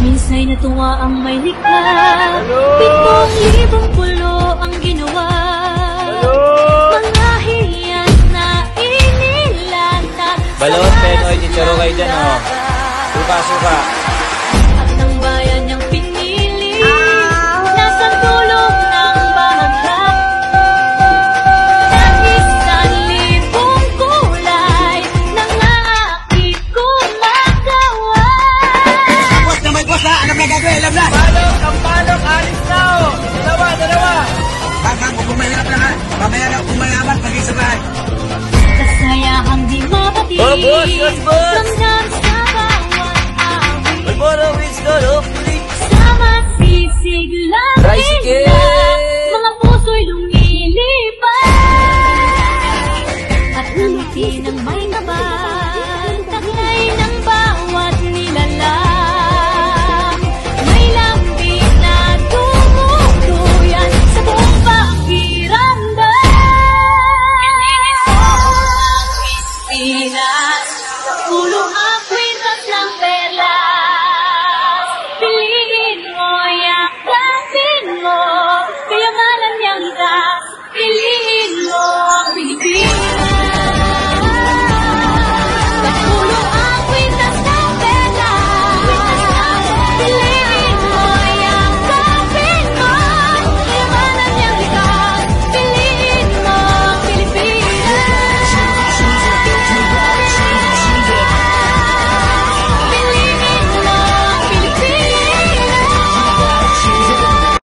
Minsa'y natuwa ang may likha, 7,000 pulo ang ginawa. Mga hiyan na inilatag. Balot, Penoy, chicharo kayo dyan, oh. Suka, suka. At ng bayan niyang pinili, nasa tulog ng bangka. Ng 1,000 kulay, nangaakit kumagawa. Boss na may boss ha! Alam na gagawin, alam na! Ang palok, alis na, oh. Dalawa. Baka mo pumayarap na ha! Mamaya na pumayaman pag-isa bahay! Kasayahang di mapatid. Oh, boss! Yes, boss! Ramdam sa bawat awit. May boro, wisdom, hopefully. Sama sisig lang Tricycle! mga puso'y lumilipad. At ngiti ng may kapal, taglay ng bawat nilalang. May lambing na tumutuyan sa buong pakiramdam. Pilinis mo ang Pilipinas, puluhan